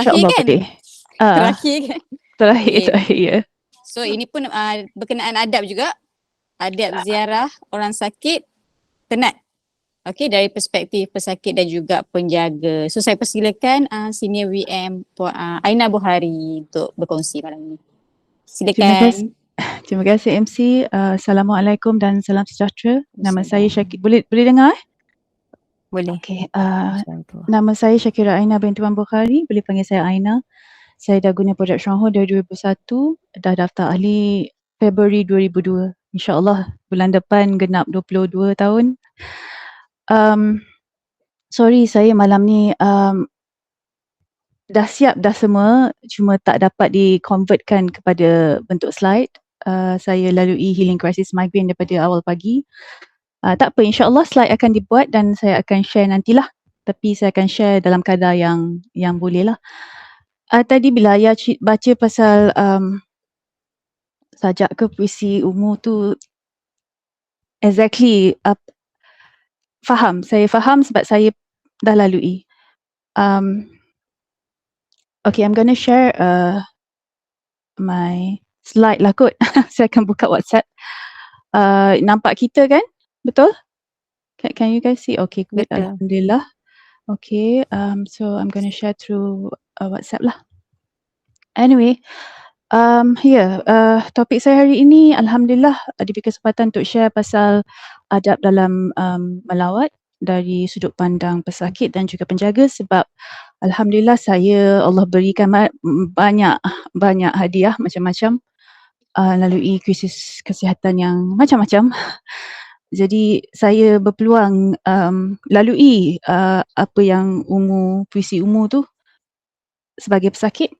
InsyaAllah kan? boleh. Terakhir kan? Terakhir ya. So ini pun berkenaan adab juga. Adab ziarah orang sakit penat. Okey, dari perspektif pesakit dan juga penjaga. So saya persilakan Senior VM Aina Buhari untuk berkongsi malam ini. Silakan. Terima kasih MC. Assalamualaikum dan salam sejahtera. Nama saya Syakira. Boleh dengar? Boleh. Okey. Nama saya Syakira Aina binti Wan Bukhari. Boleh panggil saya Aina. Saya dah guna Projek Stronghold dari 2001. Dah daftar ahli Februari 2002. InsyaAllah bulan depan genap 22 tahun. Sorry saya malam ni dah siap dah semua, cuma tak dapat di-convertkan kepada bentuk slide. Saya lalui healing crisis migraine daripada awal pagi. Tak apa, insyaAllah slide akan dibuat dan saya akan share nantilah. Tapi saya akan share dalam kadar yang boleh lah. Tadi bila Ayah baca pasal sajak ke puisi umur tu, exactly, saya faham sebab saya dah lalui. Okay, I'm gonna share my slide lah kot. Saya akan buka WhatsApp. Nampak kita kan? Betul? Can you guys see? Okay, good. Betul. Alhamdulillah. Okay, so I'm gonna share through WhatsApp lah. Anyway, topik saya hari ini Alhamdulillah diberi kesempatan untuk share pasal adab dalam melawat dari sudut pandang pesakit dan juga penjaga, sebab Alhamdulillah Allah berikan banyak hadiah macam-macam lalui krisis kesihatan yang macam-macam. Jadi saya berpeluang lalui apa yang puisi umur tu sebagai pesakit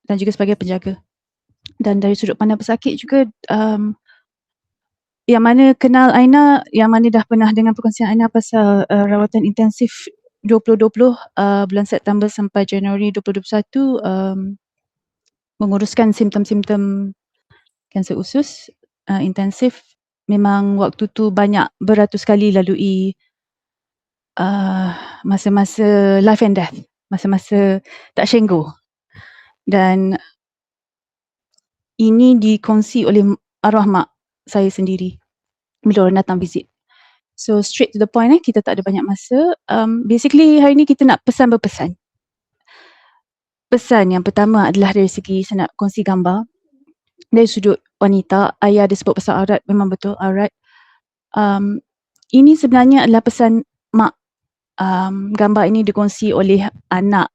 dan juga sebagai penjaga. Dan dari sudut pandang pesakit juga, yang mana kenal Aina, yang mana dah pernah dengar perkongsian Aina pasal rawatan intensif 2020 bulan September sampai Januari 2021, menguruskan simptom-simptom kanser usus intensif. Memang waktu tu banyak beratus kali lalui masa-masa life and death, masa-masa tak syenggu. Dan ini dikongsi oleh arwah mak saya sendiri bila orang datang visit. So straight to the point, kita tak ada banyak masa. Basically hari ni kita nak berpesan. Pesan yang pertama adalah dari segi saya nak kongsi gambar. Dari sudut wanita, Ayah ada sebut pasal aurat, memang betul aurat. Ini sebenarnya adalah pesan mak. Gambar ini dikongsi oleh anak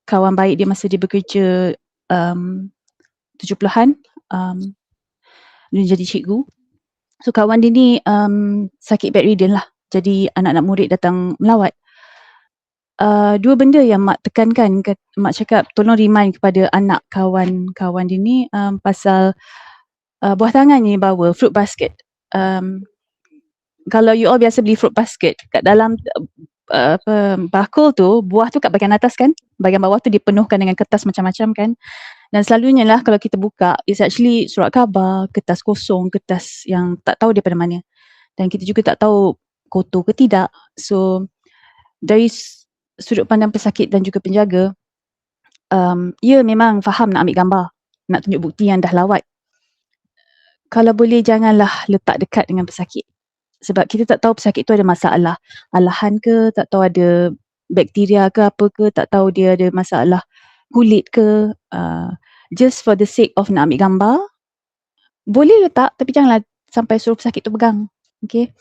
kawan baik dia masa dia bekerja 70-an. Dia jadi cikgu. So kawan dia ni sakit bedridden lah. Jadi anak-anak murid datang melawat. Dua benda yang mak tekankan, mak cakap tolong remind kepada anak kawan dia ni pasal buah tangan ni bawa fruit basket. Kalau you all biasa beli fruit basket, kat dalam bakul tu, buah tu kat bahagian atas kan, bahagian bawah tu dipenuhkan dengan kertas macam-macam kan. Dan selalunya lah kalau kita buka, it's actually surat khabar, kertas kosong, kertas yang tak tahu daripada mana. Dan kita juga tak tahu kotor ke tidak. So dari sudut pandang pesakit dan juga penjaga, ya memang faham nak ambil gambar, nak tunjuk bukti yang dah lawat. Kalau boleh janganlah letak dekat dengan pesakit. Sebab kita tak tahu pesakit tu ada masalah alahan ke, tak tahu ada bakteria ke apa ke, tak tahu dia ada masalah kulit ke. Just for the sake of nak ambil gambar, boleh letak tapi janganlah sampai suruh pesakit tu pegang. Okay.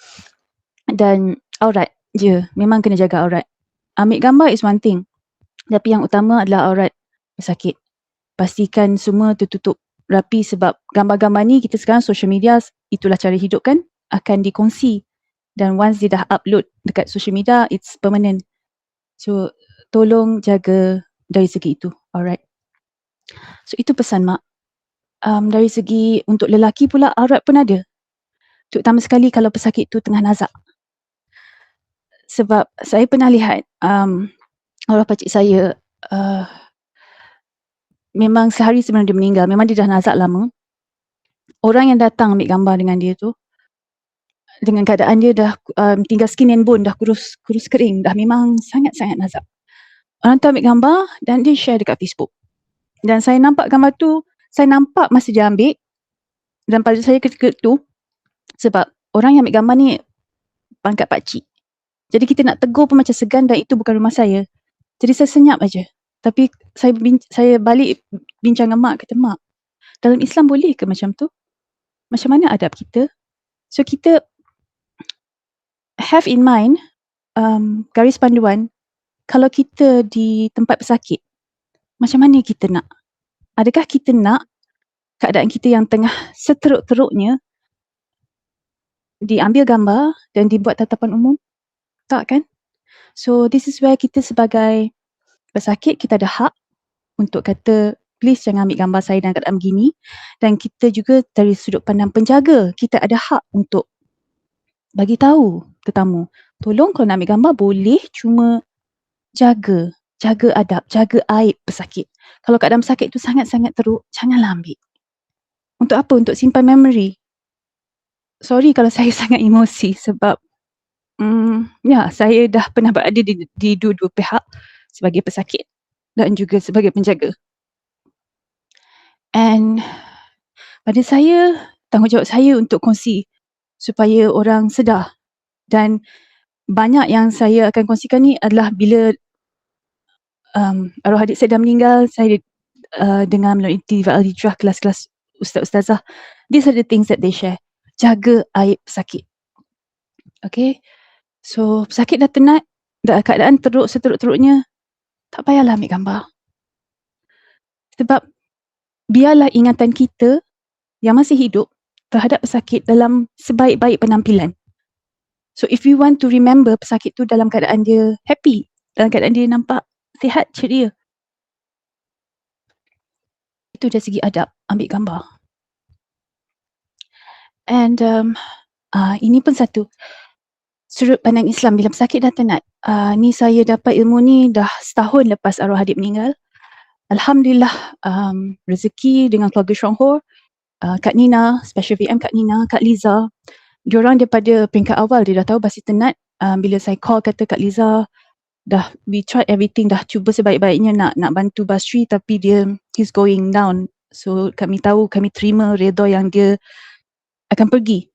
Dan aurat je, memang kena jaga aurat. Ambil gambar is one thing, tapi yang utama adalah aurat pesakit. Pastikan semua tertutup rapi, sebab gambar-gambar ni kita sekarang social media, itulah cara hidup kan, akan dikongsi. Dan once dia dah upload dekat social media, it's permanent. So tolong jaga dari segi itu. Alright. So itu pesan mak. Dari segi untuk lelaki pula, aurat pun ada. Terutama sekali kalau pesakit tu tengah nazak. Sebab saya pernah lihat arwah pakcik saya, memang sehari sebelum dia meninggal, memang dia dah nazak lama. Orang yang datang ambil gambar dengan dia tu, dengan keadaan dia dah tinggal skin and bone, dah kurus kering, dah memang sangat-sangat nazak. Orang tu ambil gambar dan dia share dekat Facebook. Dan saya nampak gambar tu, saya nampak masa dia ambil, dan pada saya ketika tu, sebab orang yang ambil gambar ni pangkat pakcik. Jadi kita nak tegur pun macam segan dan itu bukan rumah saya. Jadi saya senyap aja. Tapi saya balik bincang dengan mak, kata, "Mak, dalam Islam boleh ke macam tu? Macam mana adab kita?" So kita have in mind, garis panduan, kalau kita di tempat pesakit, macam mana kita nak? Adakah kita nak keadaan kita yang tengah seteruk-teruknya diambil gambar dan dibuat tatapan umum? Tak kan? So this is where kita sebagai pesakit, kita ada hak untuk kata, please jangan ambil gambar saya dalam keadaan begini. Dan kita juga dari sudut pandang penjaga, kita ada hak untuk bagi tahu tetamu, tolong kalau nak ambil gambar boleh, cuma jaga adab, jaga aib pesakit. Kalau keadaan pesakit tu sangat-sangat teruk, janganlah ambil. Untuk apa? Untuk simpan memory. Sorry kalau saya sangat emosi sebab saya dah pernah berada di dua-dua pihak sebagai pesakit dan juga sebagai penjaga. And pada saya, tanggungjawab saya untuk kongsi supaya orang sedar. Dan banyak yang saya akan kongsikan ni adalah bila arwah adik saya dah meninggal, saya dengar melalui TV Al-Hijrah, kelas-kelas ustaz-ustazah. These are the things that they share. Jaga aib pesakit. Okay. So pesakit dah tenat, dah keadaan teruk seteruk-teruknya, tak payahlah ambil gambar. Sebab biarlah ingatan kita yang masih hidup terhadap pesakit dalam sebaik-baik penampilan. So if we want to remember pesakit tu dalam keadaan dia happy, dalam keadaan dia nampak sihat, ceria, itu dari segi adab, ambil gambar. And ini pun satu sudut pandang Islam bila pesakit dah tenat. Ni saya dapat ilmu ni dah setahun lepas arwah adik meninggal. Alhamdulillah, rezeki dengan keluarga Syonghor, Kak Nina, Special VM Kak Nina, Kak Liza, diorang daripada peringkat awal dia dah tahu Basri tenat. Bila saya call kata Kak Liza, we tried everything, dah cuba sebaik-baiknya nak bantu Basri, tapi he's going down. So kami tahu, kami terima redha yang dia akan pergi.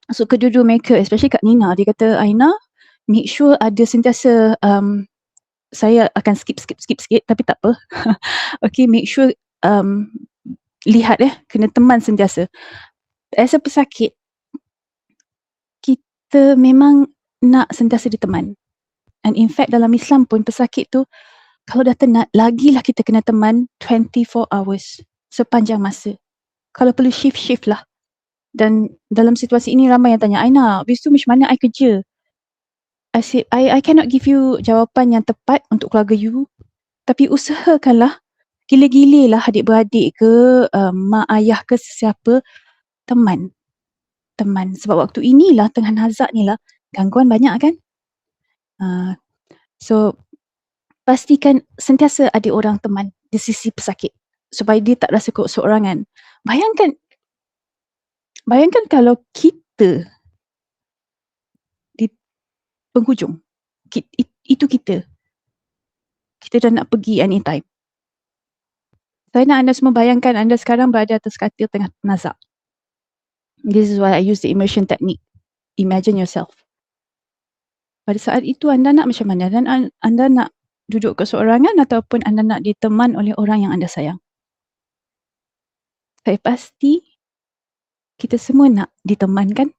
So kedua-dua mereka, especially Kak Nina, dia kata, Aina, make sure ada sentiasa, saya akan skip sikit, tapi tak apa. Okay, make sure lihat kena teman sentiasa. As a pesakit, kita memang nak sentiasa diteman. And in fact dalam Islam pun pesakit tu kalau dah tenat, lagilah kita kena teman 24 hours, sepanjang masa. Kalau perlu shift lah. Dan dalam situasi ini ramai yang tanya, Aina, habis tu macam mana I kerja? I said, I cannot give you jawapan yang tepat untuk keluarga you, tapi usahakanlah, gila-gila lah adik-beradik ke, mak ayah ke sesiapa, teman. Sebab waktu inilah, tengah nazak ni lah, gangguan banyak kan? So, pastikan sentiasa ada orang teman di sisi pesakit supaya dia tak rasa keseorangan. Bayangkan kalau kita di penghujung, itu kita dah nak pergi anytime. Saya nak anda semua bayangkan anda sekarang berada atas katil tengah nazak. This is why I use the immersion technique. Imagine yourself. Pada saat itu anda nak macam mana? Dan anda nak duduk keseorangan ataupun anda nak diteman oleh orang yang anda sayang? Saya pasti kita semua nak ditemankan.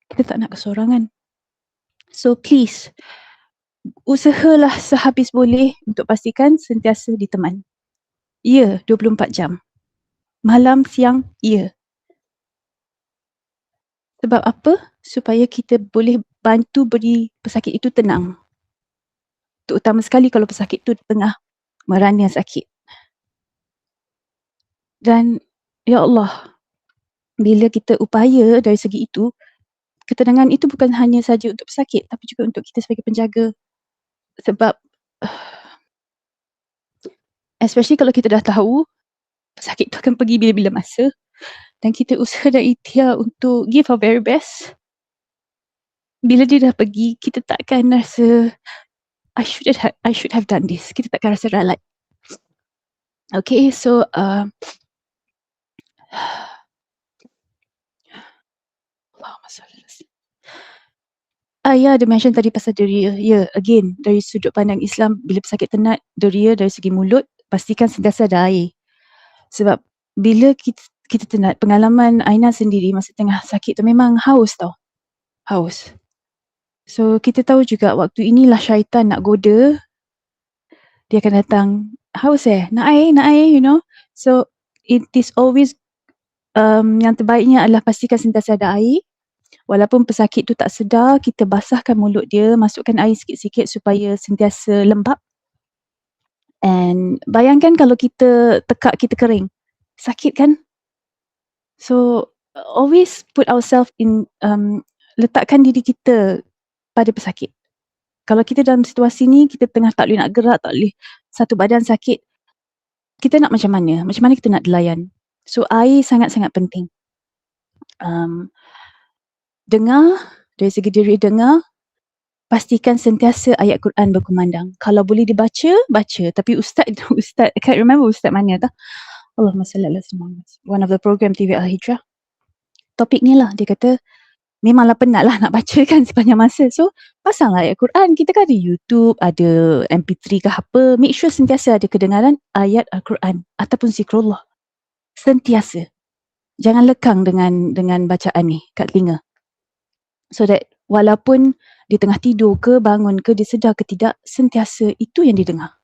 Kita tak nak keseorangan. So please, usahalah sehabis boleh untuk pastikan sentiasa diteman. Ya, 24 jam. Malam, siang, ya. Sebab apa? Supaya kita boleh bantu beri pesakit itu tenang. Terutama sekali kalau pesakit itu tengah merana sakit. Dan ya Allah, bila kita upaya dari segi itu, ketenangan itu bukan hanya saja untuk pesakit, tapi juga untuk kita sebagai penjaga. Sebab especially kalau kita dah tahu pesakit itu akan pergi bila-bila masa, dan kita usaha dan ikhtiar untuk give our very best. Bila dia dah pergi, kita takkan rasa I should have done this. Kita takkan rasa ralat. Okay, so Allahumma salli ala sayyidina. Ya, dia mention tadi pasal deria. Ya, again, dari sudut pandang Islam, bila pesakit tenat, deria dari segi mulut, pastikan sentiasa ada air. Sebab bila kita tenat, pengalaman Aina sendiri masa tengah sakit tu memang haus tau. Haus. So, kita tahu juga waktu inilah syaitan nak goda, dia akan datang, haus nak air, you know. So, it is always, yang terbaiknya adalah pastikan sentiasa ada air. Walaupun pesakit tu tak sedar, kita basahkan mulut dia, masukkan air sikit-sikit supaya sentiasa lembap. And bayangkan kalau kita tekak, kita kering. Sakit kan? So, always put ourselves in, letakkan diri kita pada pesakit. Kalau kita dalam situasi ni, kita tengah tak boleh nak gerak, tak boleh, satu badan sakit, kita nak macam mana? Macam mana kita nak dilayan? So, air sangat-sangat penting. Dengar, dari segi diri dengar, pastikan sentiasa ayat Quran berkumandang. Kalau boleh dibaca, baca. Tapi Ustaz, I can't remember Ustaz mana tak? Allahumma salli ala sayyidina. One of the program TV Al-Hijrah. Topik ni lah, dia kata, memanglah penat lah nak baca kan sepanjang masa. So, pasanglah ayat Quran. Kita kan ada YouTube, ada MP3 ke apa. Make sure sentiasa ada kedengaran ayat Al-Quran ataupun zikrullah. Sentiasa. Jangan lekang dengan bacaan ni kat telinga. So that walaupun dia tengah tidur ke, bangun ke, dia sedar ke tidak, sentiasa itu yang dia dengar.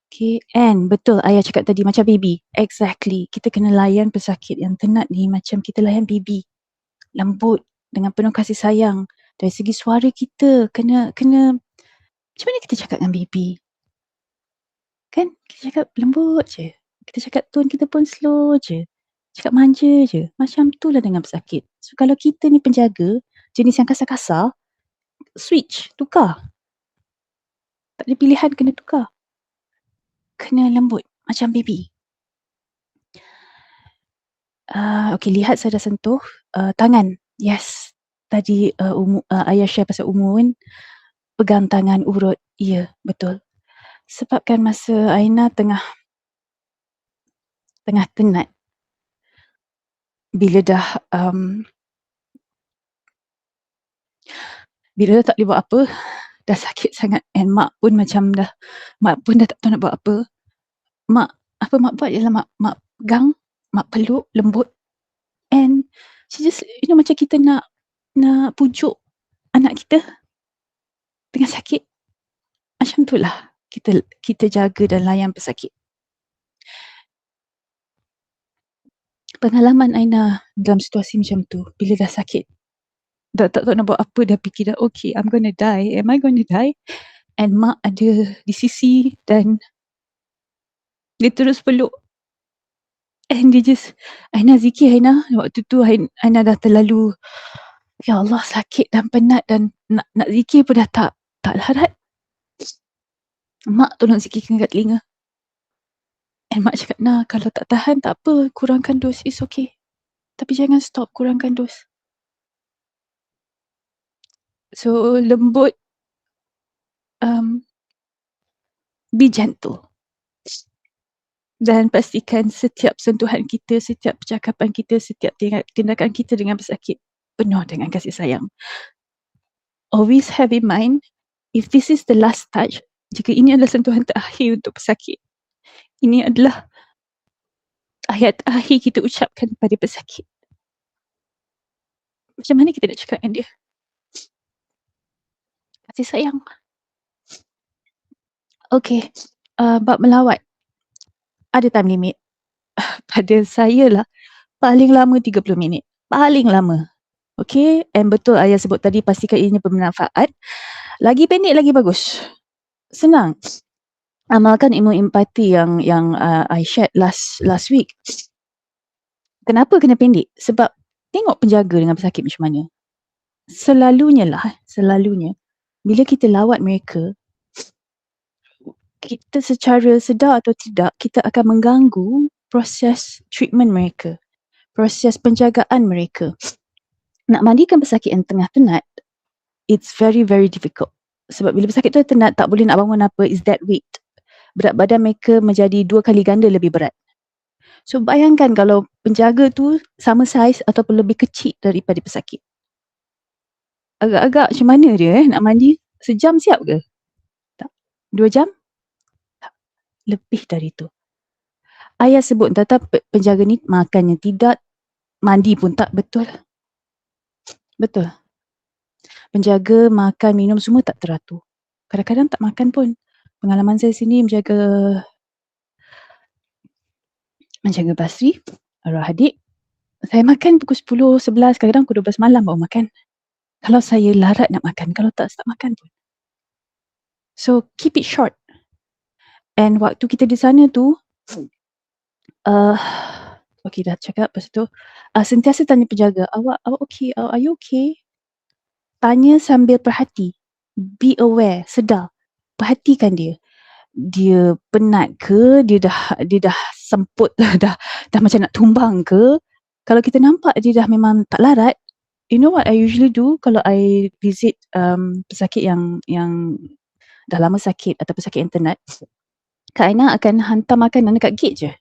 Okay, and betul ayah cakap tadi macam baby. Exactly. Kita kena layan pesakit yang tenat ni macam kita layan baby. Lembut, dengan penuh kasih sayang. Dari segi suara kita, kena macam mana kita cakap dengan baby? Kan? Kita cakap lembut je. Kita cakap tone kita pun slow je. Cakap manja je. Macam tu lah dengan pesakit. So kalau kita ni penjaga, jenis yang kasar-kasar, switch, tukar. Tak ada pilihan, kena tukar. Kena lembut, macam baby. Okay, lihat saya dah sentuh. Tangan, yes. Tadi ayah share pasal umur kan. Pegang tangan, urut. Ya, betul. Sebab kan masa Aina tengah tenat. Bila dah tak boleh buat apa, dah sakit sangat, and mak pun dah tak tahu nak buat apa. Mak buat ialah mak pegang, mak peluk lembut, and she just, macam kita nak pujuk anak kita tengah sakit. Macam itulah kita jaga dan layan pesakit. Pengalaman Aina dalam situasi macam tu, bila dah sakit, dah tak tahu nak buat apa, dah fikir dah, okay, I'm gonna die. Am I gonna die? And mak ada di sisi dan dia terus peluk. And dia just, Aina zikir, waktu tu Aina dah terlalu, ya Allah, sakit dan penat dan nak zikir pun dah tak larat. Mak tolong zikirkan kat telinga. And mak cakap, nah, kalau tak tahan tak apa, kurangkan dos, it's okay. Tapi jangan stop, kurangkan dos. So, lembut, be gentle. Dan pastikan setiap sentuhan kita, setiap percakapan kita, setiap tindakan kita dengan pesakit penuh dengan kasih sayang. Always have in mind, if this is the last touch, jika ini adalah sentuhan terakhir untuk pesakit, ini adalah ayat terakhir kita ucapkan pada pesakit. Macam mana kita nak cakap dengan dia? Kasih sayang. Okay, bab melawat. Ada time limit. Pada saya lah, paling lama 30 minit. Paling lama. Okay, and betul ayah sebut tadi, pastikan ianya bermanfaat. Lagi pendek, lagi bagus. Senang. Amalkan ilmu empati yang I shared last week. Kenapa kena pendek? Sebab tengok penjaga dengan pesakit macam mana. Selalunya, bila kita lawat mereka, kita secara sedar atau tidak, kita akan mengganggu proses treatment mereka, proses penjagaan mereka. Nak mandikan pesakit yang tengah tenat, it's very, very difficult. Sebab bila pesakit tu tak boleh nak bangun apa, is that weight. Berat badan mereka menjadi 2 kali ganda lebih berat. So bayangkan kalau penjaga tu sama saiz ataupun lebih kecil daripada pesakit. Agak-agak macam mana dia nak mandi? Sejam siap ke? Tak. 2 jam? Tak. Lebih dari tu. Ayah sebut tata penjaga ni makannya tidak, mandi pun tak, betul. Betul. Penjaga makan, minum semua tak teratur. Kadang-kadang tak makan pun. Pengalaman saya sini menjaga Basri, arwah adik. Saya makan pukul 10, 11, kadang-kadang pukul 12 malam baru makan. Kalau saya larat nak makan, kalau tak makan pun. So keep it short. And waktu kita di sana tu, okay dah cakap lepas tu, sentiasa tanya penjaga, awak okay? Are you okay? Tanya sambil perhati. Be aware, sedar. Perhatikan dia. Dia penat ke? Dia dah semput dah macam nak tumbang ke? Kalau kita nampak dia dah memang tak larat, you know what I usually do kalau I visit pesakit yang dah lama sakit atau pesakit internet, Kak Aina akan hantar makanan dekat gate je.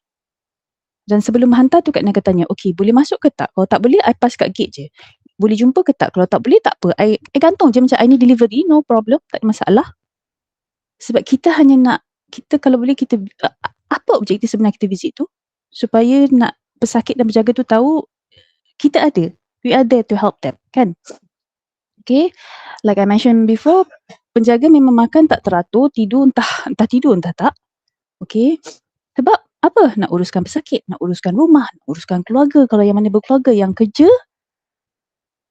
Dan sebelum hantar tu Kak Aina akan tanya, okay boleh masuk ke tak? Kalau tak boleh, I pass kat gate je. Boleh jumpa ke tak? Kalau tak boleh, tak apa. I gantung je macam I ni delivery, no problem, tak ada masalah. Sebab kita hanya nak, kita kalau boleh kita, apa objektif sebenar kita visit tu? Supaya nak pesakit dan penjaga tu tahu, kita ada. We are there to help them, kan? Okay, like I mentioned before, penjaga memang makan tak teratur, tidur entah tidur entah tak. Okay, sebab apa? Nak uruskan pesakit, nak uruskan rumah, nak uruskan keluarga. Kalau yang mana berkeluarga, yang kerja.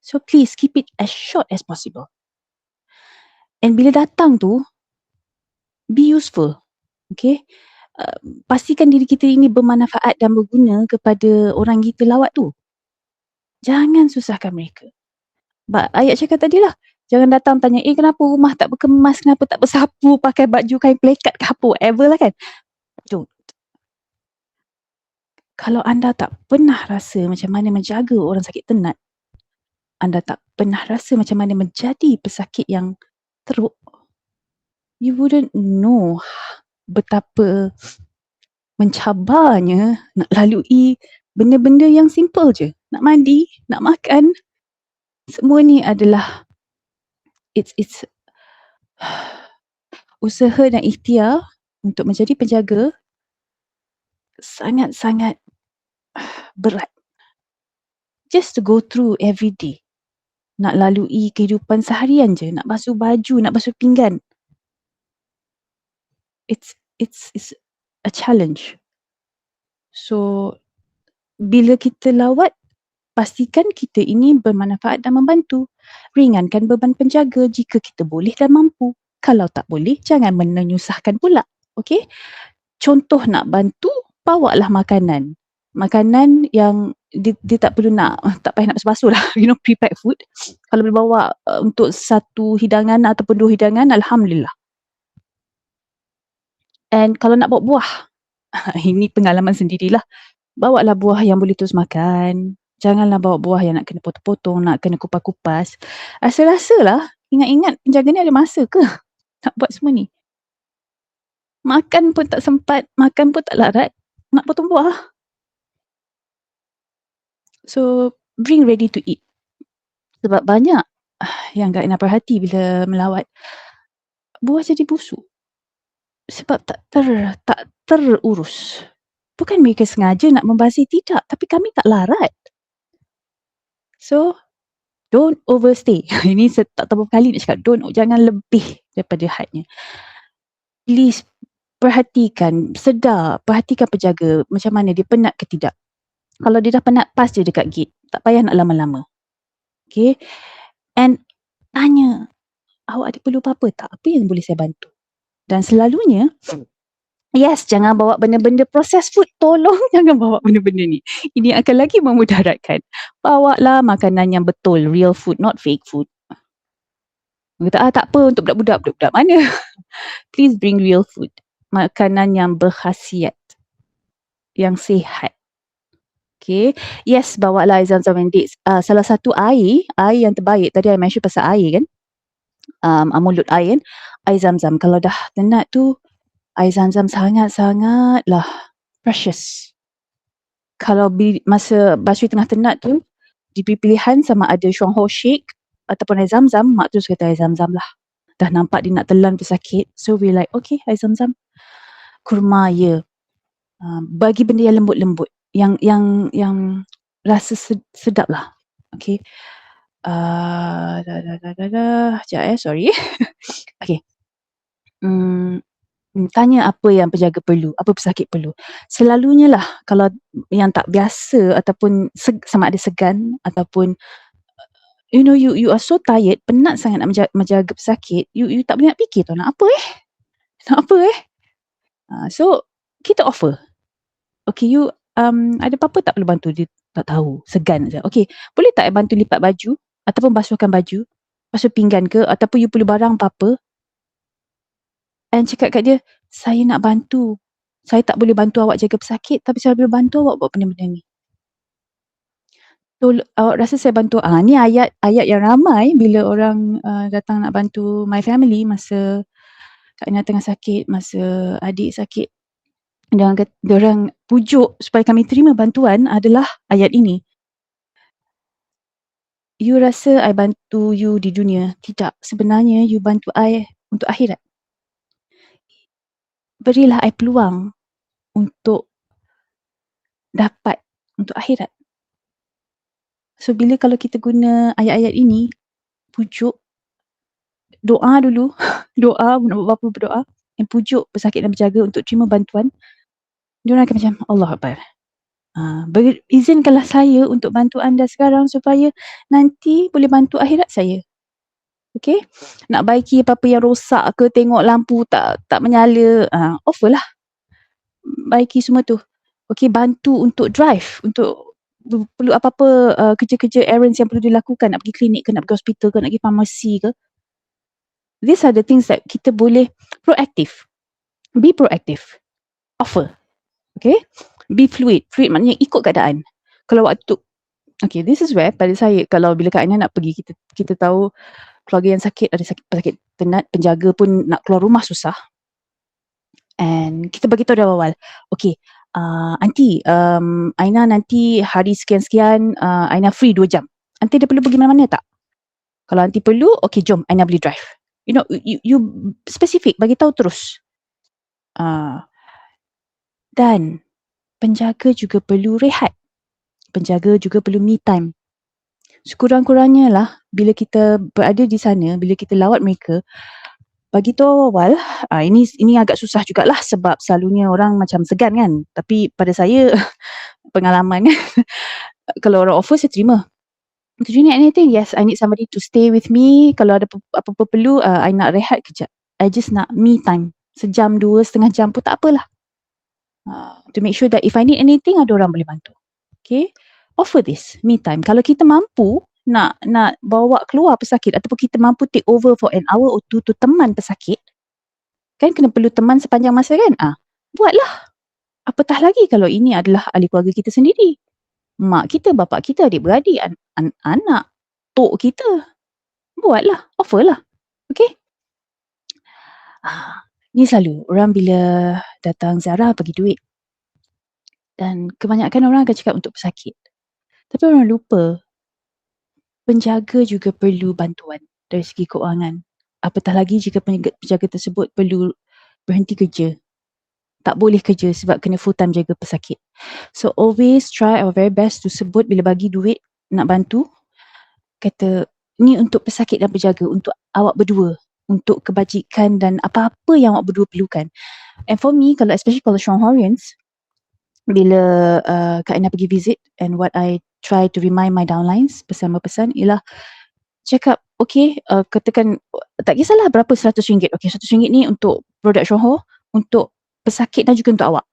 So please keep it as short as possible. And bila datang tu, be useful. Okay, pastikan diri kita ini bermanfaat dan berguna kepada orang kita lawat tu. Jangan susahkan mereka. Ayat cakap tadi lah, jangan datang tanya, kenapa rumah tak berkemas, kenapa tak bersapu, pakai baju kain plekat ke apa, whatever lah kan. Don't. Kalau anda tak pernah rasa macam mana menjaga orang sakit tenat, anda tak pernah rasa macam mana menjadi pesakit yang teruk, you wouldn't know betapa mencabarnya nak lalui benda-benda yang simple je. Nak mandi, nak makan, semua ni adalah it's usaha dan ikhtiar untuk menjadi penjaga sangat-sangat berat. Just to go through every day. Nak lalui kehidupan seharian je, nak basuh baju, nak basuh pinggan. It's a challenge. So bila kita lawat, pastikan kita ini bermanfaat dan membantu. Ringankan beban penjaga jika kita boleh dan mampu. Kalau tak boleh, jangan menyusahkan pula. Okay? Contoh nak bantu, bawalah makanan. Makanan yang dia tak perlu tak payah nak basuh lah. You know, prepared food. Kalau boleh bawa untuk satu hidangan ataupun 2 hidangan, Alhamdulillah. And kalau nak bawa buah, ini pengalaman sendirilah. Bawalah buah yang boleh terus makan. Janganlah bawa buah yang nak kena potong-potong, nak kena kupas-kupas. Rasa-rasalah, ingat-ingat penjaga ni ada masa ke nak buat semua ni? Makan pun tak sempat, makan pun tak larat, nak potong buah. So, bring ready to eat. Sebab banyak yang Kak Ina perhati bila melawat, buah jadi busuk. Sebab tak terurus. Bukan mereka sengaja nak membazir, tidak. Tapi kami tak larat. So, don't overstay. Ini saya tak tahu berapa kali nak cakap, jangan lebih daripada hadnya. Please, perhatikan, sedar, perhatikan penjaga macam mana dia penat ke tidak. Kalau dia dah penat, pass je dekat gate. Tak payah nak lama-lama. Okay. And tanya, awak ada perlu apa-apa tak? Apa yang boleh saya bantu? Dan selalunya, yes, jangan bawa benda-benda processed food. Tolong jangan bawa benda-benda ni. Ini akan lagi memudaratkan. Bawalah makanan yang betul, real food, not fake food. Kata, tak apa untuk budak-budak. Budak-budak mana? Please bring real food. Makanan yang berkhasiat. Yang sihat. Okay. Yes, bawalah Zam-Zam and dates. Salah satu air yang terbaik. Tadi I mention pasal air kan. mulut air kan, air zam-zam. Kalau dah tenat tu, air zam-zam sangat-sangatlah precious. Kalau masa Basri tengah tenat tu, diberi pilihan sama ada Syuanghou shake ataupun air zam-zam, mak terus kata air zam-zam lah. Dah nampak dia nak telan pesakit, so we like, okay, air zam-zam. Kurma, ya. Bagi benda yang lembut-lembut, yang rasa sedap lah. Okay. Sekejap sorry. Okay. Tanya apa yang penjaga perlu, apa pesakit perlu. Selalunya lah, kalau yang tak biasa ataupun sama ada segan ataupun you are so tired, penat sangat nak menjaga pesakit, you tak boleh nak fikir tau nak apa so kita offer, okay, you ada apa-apa tak perlu bantu, dia tak tahu, segan saja. Okay, boleh tak bantu lipat baju ataupun basuhkan baju, basuh pinggan ke, ataupun you perlu barang apa-apa, and cakap kat dia, saya nak bantu, saya tak boleh bantu awak jaga pesakit, tapi saya boleh bantu awak buat benda-benda ni. So, awak rasa saya bantu, ni ayat yang ramai bila orang datang nak bantu my family masa Kak Ina tengah sakit, masa adik sakit. Diorang pujuk supaya kami terima bantuan adalah ayat ini. You rasa I bantu you di dunia? Tidak. Sebenarnya you bantu I untuk akhirat. Berilah I peluang untuk dapat untuk akhirat. So bila kalau kita guna ayat-ayat ini, pujuk, doa dulu, doa, bapa berdoa, yang pujuk pesakit dan berjaga untuk terima bantuan, diorang akan macam, Allah Akbar. Izinkanlah saya untuk bantu anda sekarang supaya nanti boleh bantu akhirat saya. Okay? Nak baiki apa-apa yang rosak ke, tengok lampu tak menyala, offer lah. Baiki semua tu. Okay, bantu untuk drive, untuk perlu apa-apa kerja-kerja errands yang perlu dilakukan, nak pergi klinik ke, nak pergi hospital ke, nak pergi farmasi ke. These are the things that kita boleh proaktif. Be proactive. Offer. Okay? Be fluid. Fluid maknanya ikut keadaan. Kalau waktu, okay, this is where pada saya, kalau bila Kak Aina nak pergi, kita tahu keluarga yang sakit, ada sakit tenat, penjaga pun nak keluar rumah susah. And kita beritahu dari awal, okay, Aunty, Aina nanti hari sekian-sekian, Aina free 2 jam. Aunty dia perlu pergi mana-mana tak? Kalau Aunty perlu, okay, jom, Aina boleh drive. You know, you specific, bagi tahu terus. Dan penjaga juga perlu rehat. Penjaga juga perlu me time. Sekurang-kurangnya lah, bila kita berada di sana, bila kita lawat mereka, bagi tahu awal, ini agak susah jugalah sebab selalunya orang macam segan kan. Tapi pada saya, pengalaman kalau orang offer, saya terima. Do you need anything? Yes, I need somebody to stay with me. Kalau ada apa-apa perlu, I nak rehat kejap. I just nak me time. Sejam, 2, setengah jam pun tak apalah. To make sure that if I need anything, ada orang boleh bantu. Okay? Offer this, me time. Kalau kita mampu nak bawa keluar pesakit ataupun kita mampu take over for an hour or two to teman pesakit, kan kena perlu teman sepanjang masa kan? Buatlah. Apatah lagi kalau ini adalah ahli keluarga kita sendiri. Mak kita, bapa kita, adik-beradik, anak, tok kita. Buatlah, offerlah. Okay? Ni selalu orang bila datang ziarah bagi duit. Dan kebanyakan orang akan cakap untuk pesakit. Tapi orang lupa, penjaga juga perlu bantuan dari segi keuangan. Apatah lagi jika penjaga tersebut perlu berhenti kerja. Tak boleh kerja sebab kena full time jaga pesakit. So always try our very best to sebut bila bagi duit nak bantu, kata ni untuk pesakit dan penjaga, untuk awak berdua, untuk kebajikan dan apa-apa yang awak berdua perlukan. And for me, especially kalau Syonghorians, bila Kak Ina pergi visit, and what I try to remind my downlines, pesan-pesan ialah cakap, okay, katakan tak kisahlah berapa, RM100. Okay, RM100 ni untuk produk Syonghor, untuk pesakit dan juga untuk awak.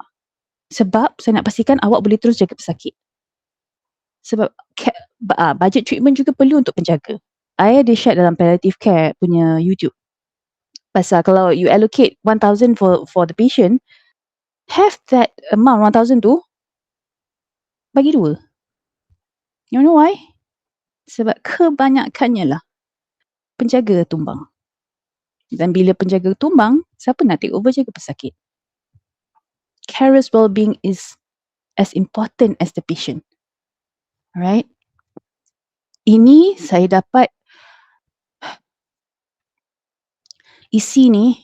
Sebab saya nak pastikan awak boleh terus jaga pesakit. Sebab budget treatment juga perlu untuk penjaga. I ada share dalam palliative care punya YouTube. Pasal kalau you allocate 1,000 for the patient, have that amount 1,000 tu bagi 2. You know why? Sebab kebanyakannya lah penjaga tumbang. Dan bila penjaga tumbang, siapa nak take over jaga pesakit? Carer's well-being is as important as the patient. Alright? Ini saya dapat isi ni,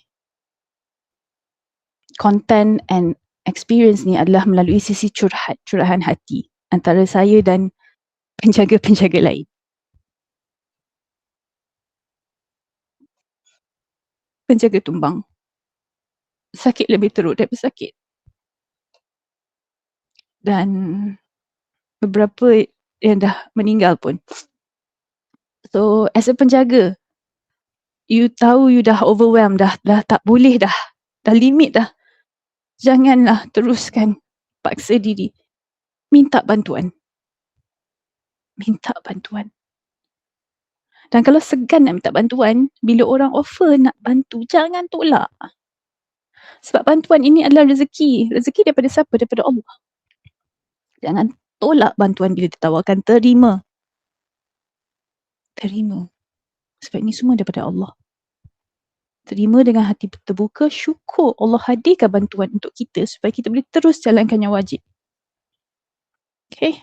content and experience ni adalah melalui sisi curahan hati antara saya dan penjaga-penjaga lain. Penjaga tumbang. Sakit lebih teruk daripada sakit. Dan beberapa yang dah meninggal pun. So, as a penjaga, you tahu you dah overwhelmed, dah tak boleh dah limit dah. Janganlah teruskan paksa diri. Minta bantuan. Minta bantuan. Dan kalau segan nak minta bantuan, bila orang offer nak bantu, jangan tolak. Sebab bantuan ini adalah rezeki. Rezeki daripada siapa? Daripada Allah. Jangan tolak bantuan bila ditawarkan. Terima. Terima. Sebab ini semua daripada Allah. Terima dengan hati terbuka, syukur Allah hadirkan bantuan untuk kita supaya kita boleh terus jalankan yang wajib. Okay.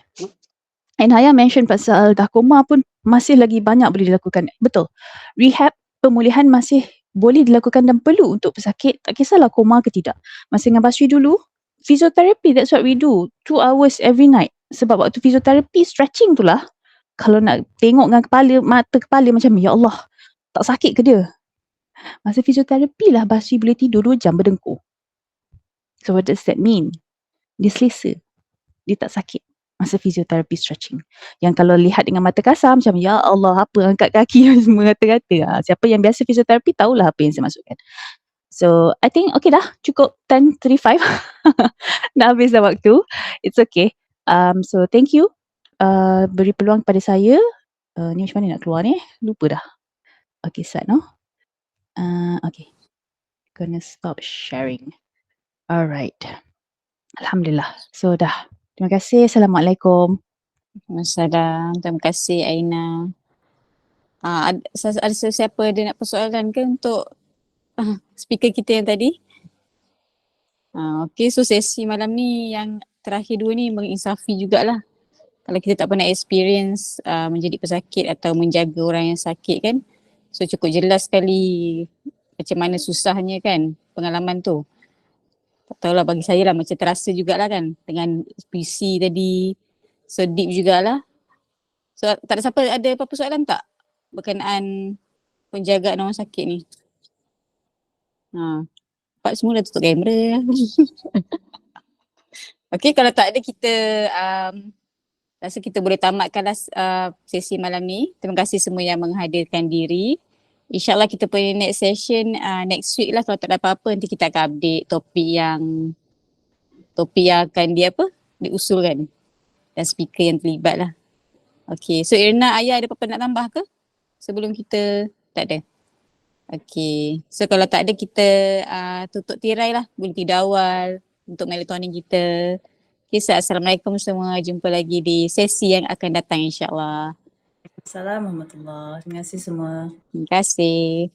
And Haya mention pasal dah koma pun masih lagi banyak boleh dilakukan. Betul. Rehab, pemulihan masih boleh dilakukan dan perlu untuk pesakit. Tak kisahlah koma ke tidak. Masih dengan Basri dulu, physiotherapy, that's what we do. 2 hours every night. Sebab waktu physiotherapy, stretching tu lah. Kalau nak tengok dengan kepala, mata kepala macam, ya Allah, tak sakit ke dia? Masa fisioterapi lah Basri boleh tidur 2 jam berdengkur. So what does that mean? Dia selesa. Dia tak sakit masa fisioterapi stretching. Yang kalau lihat dengan mata kasar macam, ya Allah, apa angkat kaki semua rata-rata. Siapa yang biasa fisioterapi tahulah apa yang saya maksudkan. So I think okay dah, cukup 10:35. Dah habis dah waktu. It's okay. So thank you. Beri peluang kepada saya. Ni macam mana nak keluar ni? Lupa dah. Okay, start no? Okay. Gonna stop sharing. Alright. Alhamdulillah. So dah. Terima kasih. Assalamualaikum. Wassalam. Terima kasih Aina. Ada sesiapa ada nak persoalan ke untuk speaker kita yang tadi? Okay, so sesi malam ni yang terakhir 2 ni menginsafi jugalah. Kalau kita tak pernah experience menjadi pesakit atau menjaga orang yang sakit kan. So cukup jelas sekali macam mana susahnya kan pengalaman tu. Tak tahulah, bagi saya lah macam terasa jugalah kan dengan PC tadi. So deep jugalah. So tak ada siapa ada apa-apa soalan tak berkenaan penjagaan orang sakit ni? Pak semua dah tutup kamera. Okay, kalau tak ada kita rasa kita boleh tamatkanlah sesi malam ni. Terima kasih semua yang menghadirkan diri. InsyaAllah kita punya next session next week lah. Kalau tak ada apa-apa nanti kita akan update topik yang akan diusulkan dan speaker yang terlibat lah. Okay, so Irna, Ayah ada apa-apa nak tambah ke sebelum kita? Tak ada? Okay, so kalau tak ada kita tutup tirai lah. Boleh tidur awal untuk melatonin kita. Okay, so Assalamualaikum semua. Jumpa lagi di sesi yang akan datang insyaAllah. Assalamualaikum warahmatullahi wabarakatuh. Terima kasih semua. Terima kasih.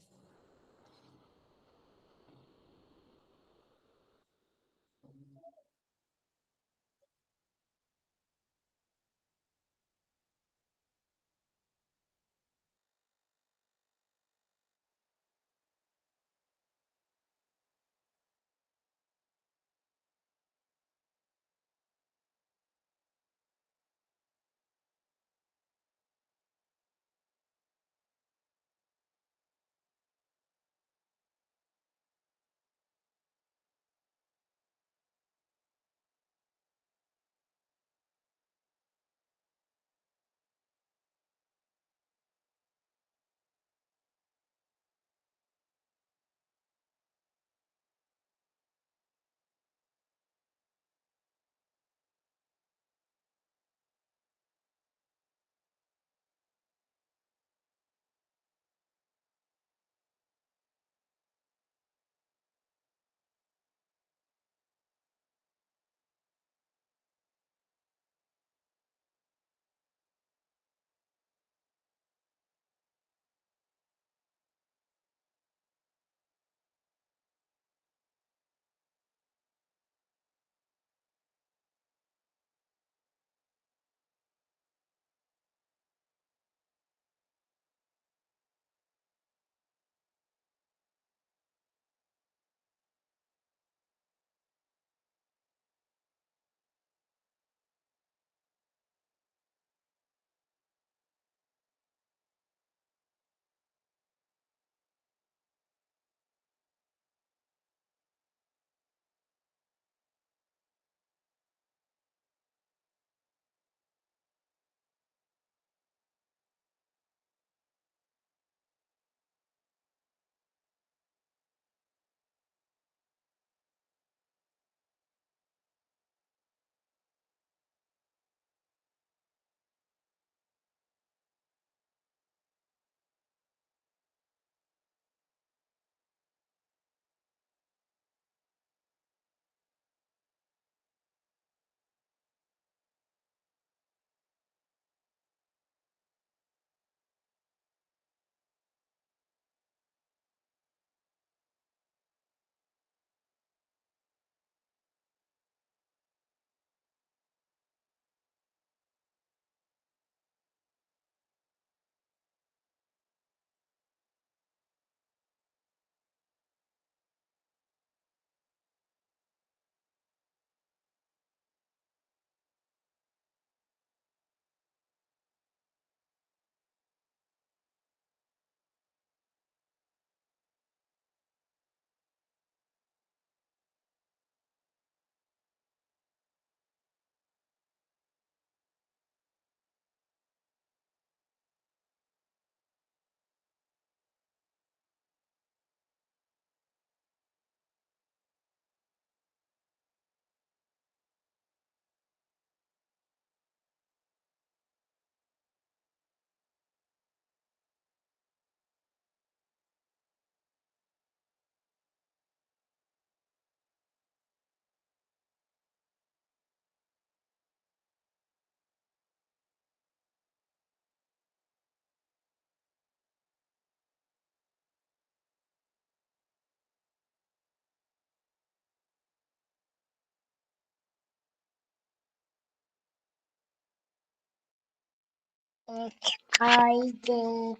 I think